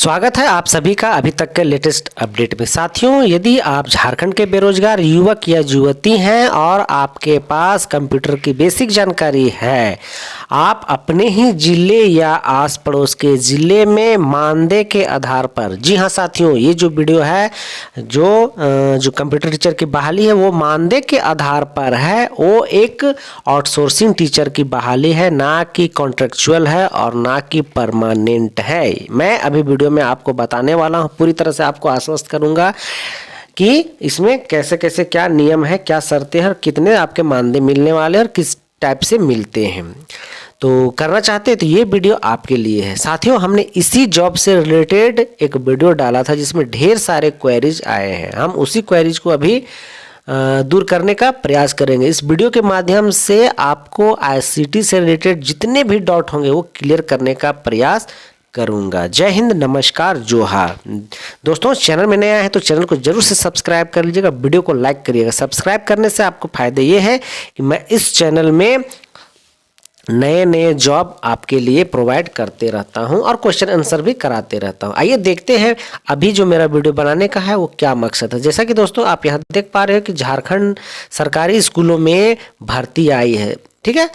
स्वागत है आप सभी का अभी तक के लेटेस्ट अपडेट में। साथियों, यदि आप झारखंड के बेरोजगार युवक या युवती हैं और आपके पास कंप्यूटर की बेसिक जानकारी है, आप अपने ही जिले या आस पड़ोस के ज़िले में मानदेय के आधार पर, जी हाँ साथियों, ये जो वीडियो है जो कंप्यूटर टीचर की बहाली है वो मानदेय के आधार पर है। वो एक आउटसोर्सिंग टीचर की बहाली है, ना कि कॉन्ट्रेक्चुअल है और ना कि परमानेंट है। मैं अभी वीडियो में आपको बताने वाला हूं, पूरी तरह से आपको आश्वस्त करूंगा कि इसमें कैसे कैसे क्या नियम है, क्या शर्तें हैं और कितने आपके मानदेय मिलने वाले हैं और किस टाइप से मिलते हैं। तो करना चाहते हैं तो ये वीडियो आपके लिए है। साथियों, हमने इसी जॉब से रिलेटेड एक वीडियो डाला था जिसमें ढेर सारे क्वेरीज आए हैं। हम उसी क्वेरीज को अभी दूर करने का प्रयास करेंगे। इस वीडियो के माध्यम से आपको आईसीटी से रिलेटेड जितने भी डाउट होंगे वो क्लियर करने का प्रयास करूंगा। जय हिंद, नमस्कार, जोहार। दोस्तों, चैनल में नया है तो चैनल को जरूर से सब्सक्राइब कर लीजिएगा, वीडियो को लाइक करिएगा। सब्सक्राइब करने से आपको फायदे ये है कि मैं इस चैनल में नए नए जॉब आपके लिए प्रोवाइड करते रहता हूं और क्वेश्चन आंसर भी कराते रहता हूं। आइए देखते हैं अभी जो मेरा वीडियो बनाने का है वो क्या मकसद है। जैसा कि दोस्तों आप यहां देख पा रहे हो कि झारखंड सरकारी स्कूलों में भर्ती आई है। ठीक है,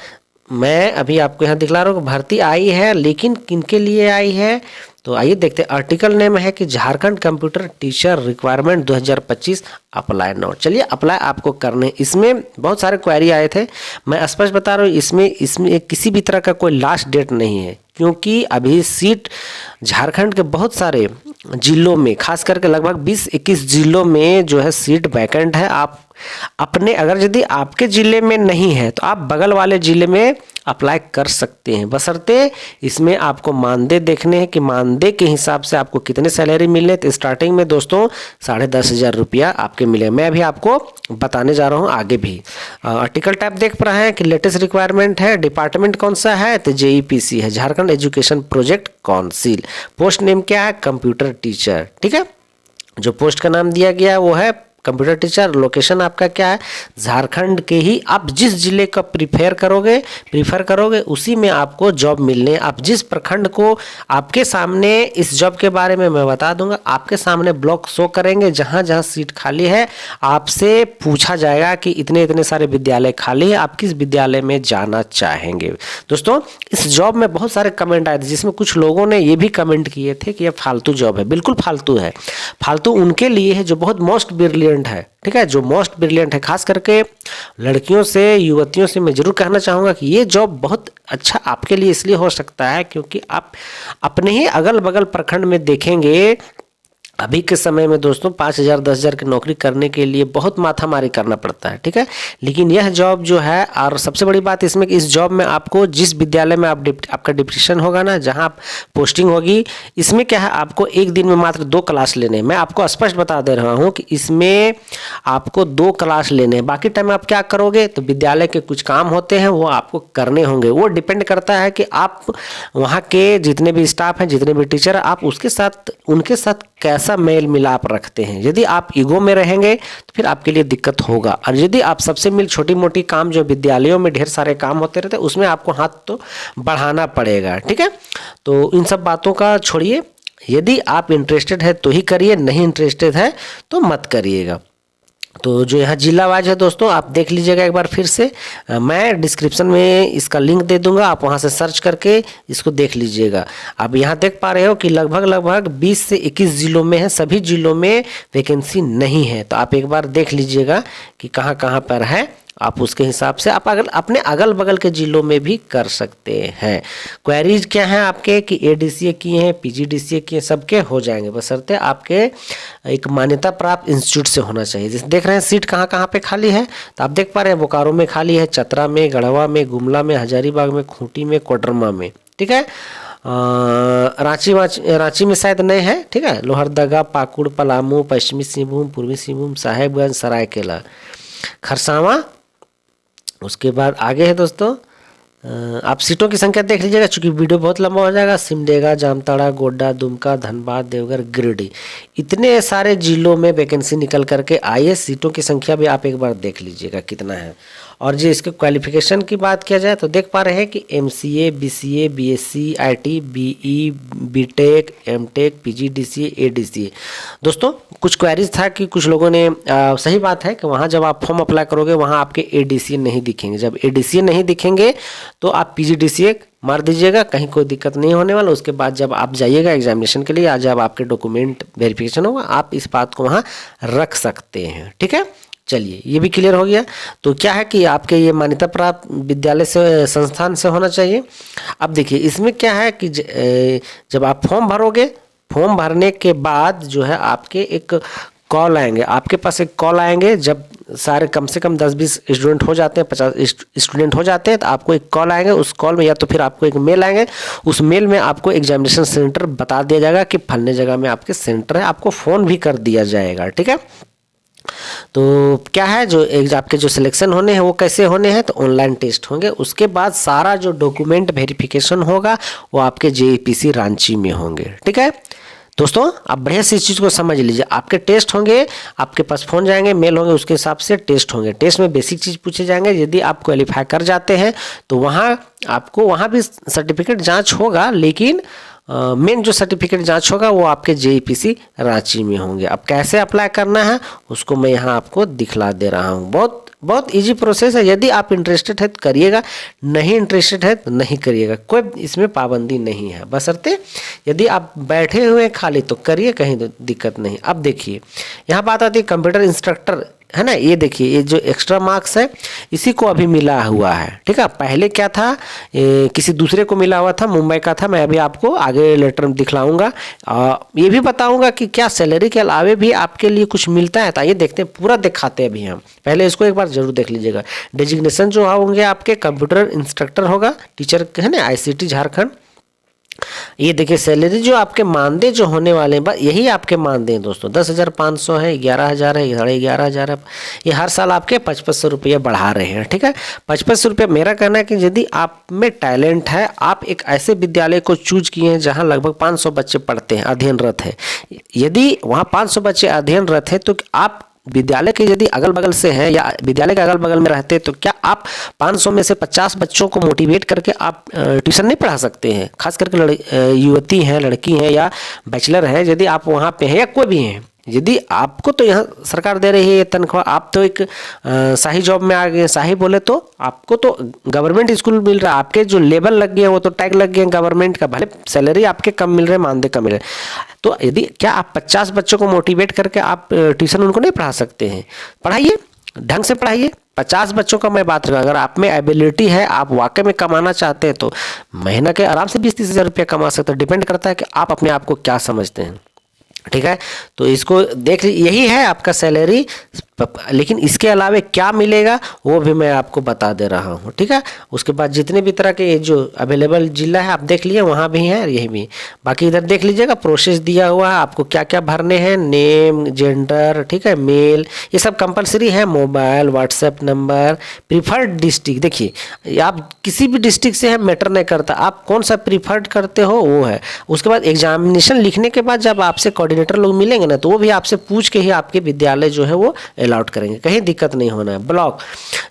मैं अभी आपको यहाँ दिखला रहा हूँ भर्ती आई है, लेकिन किनके लिए आई है तो आइए देखते हैं। आर्टिकल नेम है कि Jharkhand computer teacher requirement 2025 apply now. चलिए अप्लाई आपको करने। इसमें बहुत सारे क्वेरी आए थे, मैं स्पष्ट बता रहा हूँ, इसमें किसी भी तरह का कोई लास्ट डेट नहीं है, क्योंकि अभी सीट झारखंड के बहुत सारे जिलों में, खास करके लगभग 20-21 जिलों में जो है सीट वैकेंट है। आप अपने, अगर यदि आपके ज़िले में नहीं है तो आप बगल वाले ज़िले में अप्लाई कर सकते हैं, बशर्ते इसमें आपको मानदेय देखने हैं कि मानदेय के हिसाब से आपको कितने सैलरी मिलने। तो स्टार्टिंग में दोस्तों 10,500 रुपया आपके मिले। मैं अभी आपको बताने जा रहा हूँ आगे भी। आर्टिकल टाइप देख पा रहे हैं कि लेटेस्ट रिक्वायरमेंट है। डिपार्टमेंट कौन सा है तो JEPC है, Jharkhand education project council. Post name क्या है, कंप्यूटर टीचर। ठीक है, जो पोस्ट का नाम दिया गया है वो है कंप्यूटर टीचर। लोकेशन आपका क्या है, झारखंड के ही। आप जिस जिले का प्रीफर करोगे उसी में आपको जॉब मिलने। आप जिस प्रखंड को, आपके सामने इस जॉब के बारे में मैं बता दूंगा, आपके सामने ब्लॉक शो करेंगे जहां जहां सीट खाली है। आपसे पूछा जाएगा कि इतने इतने सारे विद्यालय खाली है, आप किस विद्यालय में जाना चाहेंगे। दोस्तों, इस जॉब में बहुत सारे कमेंट आए थे, जिसमें कुछ लोगों ने ये भी कमेंट किए थे कि यह फालतू जॉब है। बिल्कुल फालतू है। फालतू उनके लिए है जो बहुत मोस्ट ब्रिलियंट है। ठीक है, जो मोस्ट ब्रिलियंट है, खास करके लड़कियों से, युवतियों से मैं जरूर कहना चाहूंगा कि ये जॉब बहुत अच्छा आपके लिए इसलिए हो सकता है क्योंकि आप अपने ही अगल बगल प्रखंड में देखेंगे। अभी के समय में दोस्तों 5,000 10,000 की नौकरी करने के लिए बहुत माथामारी करना पड़ता है। ठीक है, लेकिन यह जॉब जो है, और सबसे बड़ी बात इसमें कि इस जॉब में आपको जिस विद्यालय में आपका डिप्टीशन होगा ना, जहां आप पोस्टिंग होगी, इसमें क्या है, आपको एक दिन में मात्र 2 क्लास लेने हैं। मैं आपको स्पष्ट बता दे रहा हूं कि इसमें आपको 2 क्लास लेने हैं। बाकी टाइम आप क्या करोगे तो विद्यालय के कुछ काम होते हैं वो आपको करने होंगे। वो डिपेंड करता है कि आप वहाँ के जितने भी स्टाफ हैं, जितने भी टीचर हैं, आप उनके साथ कैसा मेल मिलाप रखते हैं। यदि आप ईगो में रहेंगे तो फिर आपके लिए दिक्कत होगा, और यदि आप सबसे मिल छोटी मोटी काम, जो विद्यालयों में ढेर सारे काम होते रहते हैं, उसमें आपको हाथ तो बढ़ाना पड़ेगा। ठीक है, तो इन सब बातों का छोड़िए। यदि आप इंटरेस्टेड है तो ही करिए, नहीं इंटरेस्टेड है तो मत करिएगा। तो जो यहाँ जिला वाइज है दोस्तों, आप देख लीजिएगा एक बार फिर से। मैं डिस्क्रिप्शन में इसका लिंक दे दूंगा, आप वहाँ से सर्च करके इसको देख लीजिएगा। आप यहाँ देख पा रहे हो कि लगभग 20 से 21 जिलों में है, सभी जिलों में वैकेंसी नहीं है। तो आप एक बार देख लीजिएगा कि कहाँ कहाँ पर है, आप उसके हिसाब से आप अपने अगल बगल के जिलों में भी कर सकते हैं। क्वेरीज क्या हैं आपके कि ADCA किए हैं, PGDCA किए, सबके हो जाएंगे, बशर्ते आपके एक मान्यता प्राप्त इंस्टीट्यूट से होना चाहिए। जैसे देख रहे हैं सीट कहाँ कहाँ पे खाली है, तो आप देख पा रहे हैं बोकारो में खाली है, चतरा में, गढ़वा में, गुमला में, हजारीबाग में, खूंटी में, कोडरमा में। ठीक है, रांची में शायद नहीं है। ठीक है, लोहरदगा, पाकुड़, पलामू, पश्चिमी सिंहभूम, पूर्वी सिंहभूम, साहेबगंज, सरायकेला, खरसावां। उसके बाद आगे है दोस्तों, आप सीटों की संख्या देख लीजिएगा, चूंकि वीडियो बहुत लंबा हो जाएगा। सिमडेगा, जामताड़ा, गोड्डा, दुमका, धनबाद, देवघर, गिरिडीह, इतने सारे जिलों में वैकेंसी निकल करके आई है। सीटों की संख्या भी आप एक बार देख लीजिएगा कितना है। और जो इसके क्वालिफिकेशन की बात किया जाए तो देख पा रहे हैं कि MCA, BCA, BSc, IT, BE, BTech, MTech, PG DCA, ADCA। दोस्तों कुछ क्वेरीज था कि कुछ लोगों ने सही बात है कि वहाँ जब आप फॉर्म अप्लाई करोगे वहाँ आपके ADCA नहीं दिखेंगे। जब ADCA नहीं दिखेंगे तो आप PG DCA मार दीजिएगा, कहीं कोई दिक्कत नहीं होने वाला। उसके बाद जब आप जाइएगा एग्जामिनेशन के लिए या जब आपके डॉक्यूमेंट वेरिफिकेशन होगा आप इस बात को वहाँ रख सकते हैं। ठीक है, चलिए ये भी क्लियर हो गया। तो क्या है कि आपके ये मान्यता प्राप्त विद्यालय से, संस्थान से होना चाहिए। अब देखिए इसमें क्या है कि जब आप फॉर्म भरोगे, फॉर्म भरने के बाद जो है आपके एक कॉल आएंगे, आपके पास एक कॉल आएंगे। जब सारे कम से कम 10-20 स्टूडेंट हो जाते हैं, 50 स्टूडेंट हो जाते हैं तो आपको एक कॉल आएंगे। उस कॉल में या तो फिर आपको एक मेल आएंगे, उस मेल में आपको एग्जामिनेशन सेंटर बता दिया जाएगा कि फलने जगह में आपके सेंटर है, आपको फ़ोन भी कर दिया जाएगा। ठीक है, तो क्या है जो आपके जो सिलेक्शन होने हैं वो कैसे होने हैं, तो ऑनलाइन टेस्ट होंगे। उसके बाद सारा जो डॉक्यूमेंट वेरिफिकेशन होगा वो आपके JPC रांची में होंगे। ठीक है दोस्तों, आप बढ़िया से इस चीज़ को समझ लीजिए। आपके टेस्ट होंगे, आपके पास फ़ोन जाएंगे, मेल होंगे, उसके हिसाब से टेस्ट होंगे। टेस्ट में बेसिक चीज़ पूछे जाएंगे। यदि आप क्वालिफाई कर जाते हैं तो वहाँ आपको वहाँ भी सर्टिफिकेट जांच होगा, लेकिन मेन जो सर्टिफिकेट जांच होगा वो आपके JPC रांची में होंगे। अब कैसे अप्लाई करना है उसको मैं यहाँ आपको दिखला दे रहा हूँ। बहुत इजी प्रोसेस है। यदि आप इंटरेस्टेड है तो करिएगा, नहीं इंटरेस्टेड है तो नहीं करिएगा, कोई इसमें पाबंदी नहीं है। बशर्ते यदि आप बैठे हुए हैं खाली तो करिए, कहीं दिक्कत नहीं। अब देखिए यहाँ बात आती है कंप्यूटर इंस्ट्रक्टर, है ना। ये देखिए ये जो एक्स्ट्रा मार्क्स है इसी को अभी मिला हुआ है। ठीक है, पहले क्या था, किसी दूसरे को मिला हुआ था, मुंबई का था। मैं अभी आपको आगे लेटर में दिखलाऊंगा। ये भी बताऊंगा कि क्या सैलरी के अलावे भी आपके लिए कुछ मिलता है। तो आइए देखते हैं, पूरा दिखाते हैं अभी हम। पहले इसको एक बार जरूर देख लीजिएगा। डेजिग्नेशन जो होंगे आपके कंप्यूटर इंस्ट्रक्टर होगा, टीचर है ना, ICT झारखंड। ये देखिए सैलरी जो आपके मानदेय जो होने वाले हैं, यही आपके मानदेय हैं दोस्तों। 10,500 है, 11,000 है, 11,500 है। ये हर साल आपके 500 रुपये बढ़ा रहे हैं। ठीक है, 500 रुपये। मेरा कहना है कि यदि आप में टैलेंट है, आप एक ऐसे विद्यालय को चूज किए हैं जहां लगभग 500 बच्चे पढ़ते हैं, अध्ययनरत है। यदि वहां 500 बच्चे अध्ययनरत है तो आप विद्यालय के यदि अगल बगल से हैं या विद्यालय के अगल बगल में रहते हैं तो क्या आप 500 में से 50 बच्चों को मोटिवेट करके आप ट्यूशन नहीं पढ़ा सकते हैं। खास करके युवती हैं, लड़की हैं या बैचलर हैं, यदि आप वहाँ पे हैं या कोई भी हैं, यदि आपको तो यहाँ सरकार दे रही है ये तनख्वाह, आप तो एक शाही जॉब में आ गए, शाही बोले तो आपको तो गवर्नमेंट स्कूल मिल रहा है, आपके जो लेबल लग गए वो तो टैग लग गए गवर्नमेंट का, भले सैलरी आपके कम मिल रहे हैं, मानदेय कम मिल रहे हैं। तो यदि क्या आप 50 बच्चों को मोटिवेट करके आप ट्यूशन उनको नहीं पढ़ा सकते हैं। पढ़ाइए, ढंग से पढ़ाइए। 50 बच्चों का मैं बात करूँ, अगर आप में एबिलिटी है, आप वाकई में कमाना चाहते हैं तो महीना के आराम से 20-30 हज़ार रुपया कमा सकते हैं। डिपेंड करता है कि आप अपने आप को क्या समझते हैं। ठीक है, तो इसको देख यही है आपका सैलरी, लेकिन इसके अलावे क्या मिलेगा वो भी मैं आपको बता दे रहा हूँ। ठीक है, उसके बाद जितने भी तरह के जो अवेलेबल जिला है आप देख लिए, वहाँ भी हैं यही भी। बाकी इधर देख लीजिएगा, प्रोसेस दिया हुआ है आपको क्या क्या भरने हैं, नेम, जेंडर, ठीक है, मेल, ये सब कंपलसरी है। Mobile, WhatsApp number, preferred district, देखिए आप किसी भी डिस्ट्रिक्ट से है मैटर नहीं करता, आप कौन सा प्रीफर्ड करते हो वो है। उसके बाद एग्जामिनेशन लिखने के बाद जब आपसे कोऑर्डिनेटर लोग मिलेंगे ना तो वो भी आपसे पूछ के ही आपके विद्यालय जो है वो अलॉट करेंगे, कहीं दिक्कत नहीं होना है। ब्लॉक,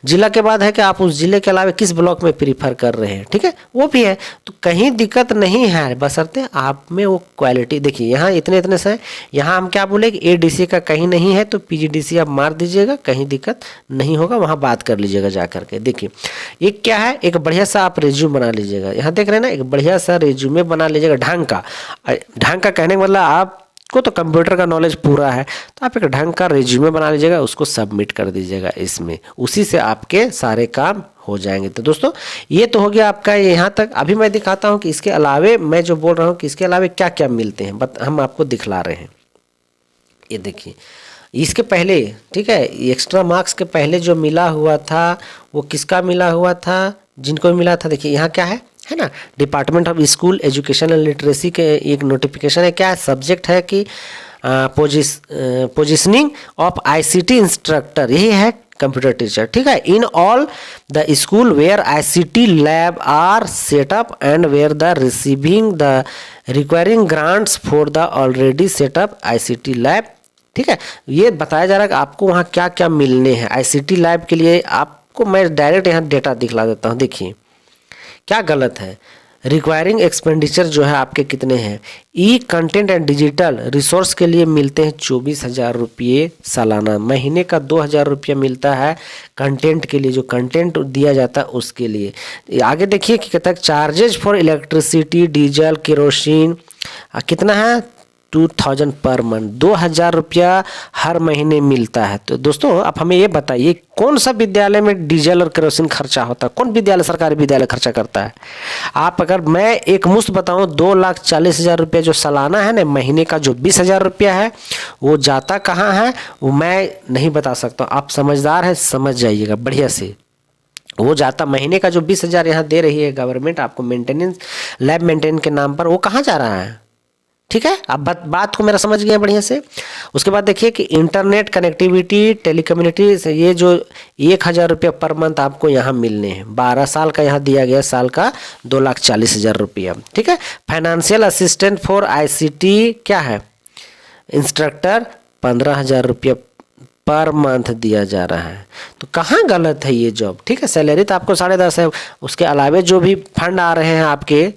जिला के बाद है कि आप उस जिले के अलावा किस ब्लॉक में प्रीफर कर रहे हैं, ठीक है, वो भी है। तो कहीं दिक्कत नहीं है, बशर्ते आप में वो क्वालिटी। देखिए यहाँ इतने से है, यहाँ हम क्या बोले कि ADC का कहीं नहीं है तो PGDC आप मार दीजिएगा, कहीं दिक्कत नहीं होगा, वहाँ बात कर लीजिएगा जा करके। देखिए एक क्या है, एक बढ़िया सा आप रिज्यूम बना लीजिएगा। यहाँ देख रहे हैं ना, एक बढ़िया सा रिज्यूमे बना लीजिएगा ढंग का। ढंग का कहने का मतलब आपको तो कंप्यूटर का नॉलेज पूरा है तो आप एक ढंग का रिज्यूमे बना लीजिएगा, उसको सबमिट कर दीजिएगा इसमें, उसी से आपके सारे काम हो जाएंगे। तो दोस्तों ये तो हो गया आपका यहाँ तक। अभी मैं दिखाता हूँ कि इसके अलावे मैं जो बोल रहा हूँ कि इसके अलावे क्या क्या मिलते हैं, हम आपको दिखला रहे हैं। ये देखिए इसके पहले, ठीक है, एक्स्ट्रा मार्क्स के पहले जो मिला हुआ था वो किसका मिला हुआ था, जिनको मिला था। देखिए यहाँ क्या है ना, department of school education and literacy के एक नोटिफिकेशन है। क्या है, सब्जेक्ट है कि पोजिशनिंग ऑफ ICT इंस्ट्रक्टर, यही है कंप्यूटर टीचर। ठीक है, in all the school where ICT lab are setup and where the receiving the requiring grants for the already setup ICT lab. ठीक है, ये बताया जा रहा है कि आपको वहाँ क्या क्या मिलने हैं। ICT लैब के लिए आपको आपको मैं डायरेक्ट यहाँ डेटा दिखला देता हूँ। देखिए क्या गलत है। रिक्वायरिंग एक्सपेंडिचर जो है आपके कितने हैं, ई कंटेंट एंड डिजिटल रिसोर्स के लिए मिलते हैं 24,000 रुपये सालाना। महीने का 2,000 रुपया मिलता है कंटेंट के लिए, जो कंटेंट दिया जाता है उसके लिए। आगे देखिए कि कहता है charges for electricity, diesel, kerosene कितना है 2,000 पर मंथ, 2,000 रुपया हर महीने मिलता है। तो दोस्तों आप हमें ये बताइए कौन सा विद्यालय में डीजल और केरोसिन खर्चा होता है, कौन विद्यालय सरकारी विद्यालय खर्चा करता है। आप अगर मैं एक मुश्त बताऊं 2,40,000 रुपया जो सालाना है ना, महीने का जो 20,000 रुपया है वो जाता कहाँ है वो मैं नहीं बता सकता। आप समझदार हैं, समझ जाइएगा बढ़िया से। वो जाता महीने का जो 20,000 यहाँ दे रही है गवर्नमेंट आपको मेंटेनेंस, लैब मेंटेनेंस के नाम पर, वो कहाँ जा रहा है। ठीक है, आप बात को मेरा समझ गए बढ़िया से। उसके बाद देखिए कि इंटरनेट कनेक्टिविटी, टेलीकम्युनिटी, ये जो 1,000 रुपया पर मंथ आपको यहाँ मिलने हैं। 12 साल का यहाँ दिया गया, साल का 2,40,000 रुपया। ठीक है, फाइनेंशियल असिस्टेंट फॉर ICT क्या है, इंस्ट्रक्टर 15,000 रुपया पर मंथ दिया जा रहा है। तो कहाँ गलत है ये जॉब। ठीक है, सैलरी तो आपको 10.5 है, उसके अलावे जो भी फंड आ रहे हैं आपके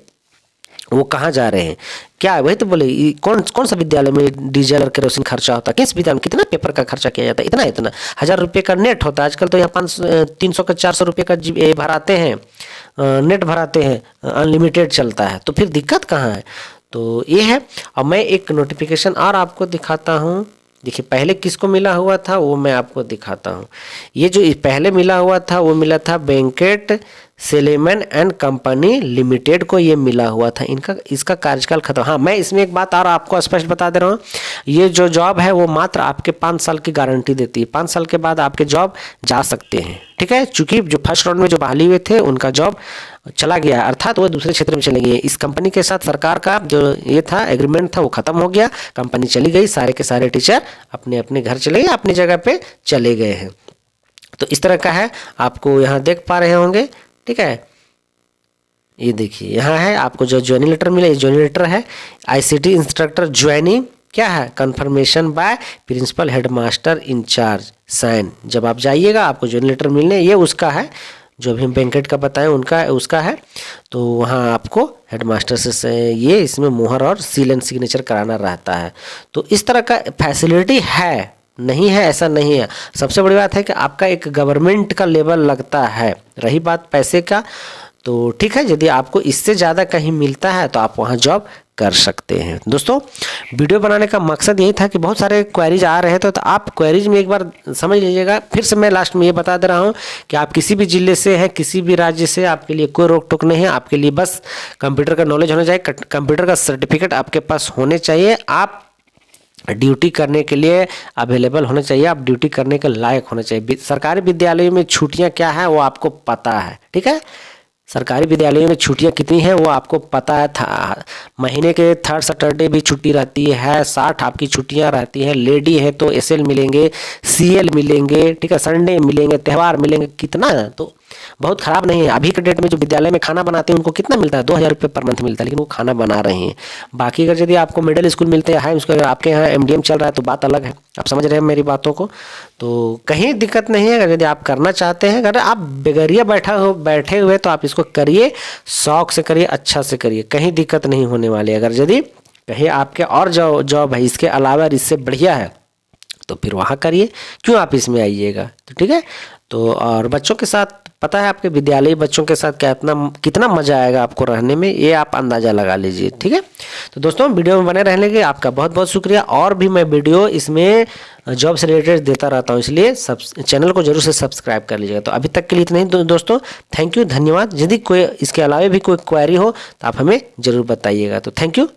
वो कहाँ जा रहे हैं, क्या वही तो बोले कौन सा विद्यालय में डीजल और केरोसिन खर्चा होता है, किस विद्यालय में कितना पेपर का खर्चा किया जाता है, इतना 1,000 रुपये का नेट होता है। आजकल तो यहाँ 300 का 400 रुपये का भराते हैं, नेट भराते हैं, अनलिमिटेड चलता है। तो फिर दिक्कत कहाँ है। तो ये है। अब मैं एक नोटिफिकेशन और आपको दिखाता हूँ। देखिए पहले किसको मिला हुआ था वो मैं आपको दिखाता हूँ। ये जो पहले मिला हुआ था वो मिला था Venkat Seleman and company limited को ये मिला हुआ था। इसका कार्यकाल खत्म। हाँ, मैं इसमें एक बात और आपको स्पष्ट बता दे रहा हूँ, ये जो जॉब है वो मात्र आपके 5 साल की गारंटी देती है। 5 साल के बाद आपके जॉब जा सकते हैं। ठीक है, चूंकि जो फर्स्ट राउंड में जो बहाली हुए थे उनका जॉब चला गया, अर्थात वो दूसरे क्षेत्र में चले गए। इस कंपनी के साथ सरकार का जो ये था एग्रीमेंट था वो खत्म हो गया, कंपनी चली गई, सारे के सारे टीचर अपने अपने घर चले गए, अपनी जगह पे चले गए हैं। तो इस तरह का है, आपको यहाँ देख पा रहे होंगे। ठीक है, ये देखिए यहाँ है आपको जो ज्वाइनिंग लेटर मिला, ये ज्वाइनिंग लेटर है। ICT इंस्ट्रक्टर ज्वाइनिंग क्या है, confirmation by principal headmaster in charge, sign. जब आप जाइएगा आपको ज्वाइनिंग लेटर मिलने, ये उसका है जो भी हम वेंकट का बताएं उनका उसका है। तो वहाँ आपको हेडमास्टर से ये इसमें मुहर और सील एंड सिग्नेचर कराना रहता है। तो इस तरह का फैसिलिटी है, नहीं है ऐसा नहीं है। सबसे बड़ी बात है कि आपका एक गवर्नमेंट का लेवल लगता है। रही बात पैसे का, तो ठीक है, यदि आपको इससे ज़्यादा कहीं मिलता है तो आप वहाँ जॉब कर सकते हैं। दोस्तों वीडियो बनाने का मकसद यही था कि बहुत सारे क्वेरीज आ रहे थे, तो आप क्वेरीज में एक बार समझ लीजिएगा। फिर से मैं लास्ट में ये बता दे रहा हूँ कि आप किसी भी जिले से हैं, किसी भी राज्य से, आपके लिए कोई रोक टोक नहीं है। आपके लिए बस कंप्यूटर का नॉलेज होना चाहिए, कंप्यूटर का सर्टिफिकेट आपके पास होने चाहिए, आप ड्यूटी करने के लिए अवेलेबल होना चाहिए, आप ड्यूटी करने के लायक होना चाहिए। सरकारी विद्यालयों में छुट्टियां क्या है वो आपको पता है। ठीक है, सरकारी विद्यालयों में छुट्टियां कितनी हैं वो आपको पता है। महीने के 3rd सैटरडे भी छुट्टी रहती है, 60 आपकी छुट्टियां रहती हैं। लेडी है तो SL मिलेंगे, CL मिलेंगे, ठीक है, संडे मिलेंगे, त्यौहार मिलेंगे। कितना है तो बहुत ख़राब नहीं है। अभी के डेट में जो विद्यालय में खाना बनाते हैं उनको कितना मिलता है, 2,000 रुपये पर मंथ मिलता है, लेकिन वो खाना बना रहे हैं। बाकी अगर यदि आपको मिडिल स्कूल मिलते हैं, हाई स्कूल, अगर आपके यहाँ MDM चल रहा है तो बात अलग है। आप समझ रहे हैं मेरी बातों को। तो कहीं दिक्कत नहीं है। अगर यदि आप करना चाहते हैं, अगर आप बेगरिया बैठे हुए तो आप इसको करिए, शौक से करिए, अच्छा से करिए, कहीं दिक्कत नहीं होने वाली। अगर यदि कहीं आपके और जॉब है इसके अलावा इससे बढ़िया है तो फिर वहाँ करिए, क्यों आप इसमें आइएगा। तो ठीक है, तो और बच्चों के साथ पता है आपके विद्यालय बच्चों के साथ कितना मज़ा आएगा आपको रहने में, ये आप अंदाज़ा लगा लीजिए। ठीक है, तो दोस्तों वीडियो में बने रहने के लिए आपका बहुत बहुत शुक्रिया। और भी मैं वीडियो इसमें जॉब से रिलेटेड देता रहता हूँ, इसलिए चैनल को जरूर से सब्सक्राइब कर लीजिएगा। तो अभी तक के लिए इतना ही दोस्तों, थैंक यू, धन्यवाद। यदि कोई इसके अलावा भी कोई क्वेरी हो तो आप हमें ज़रूर बताइएगा। तो थैंक यू।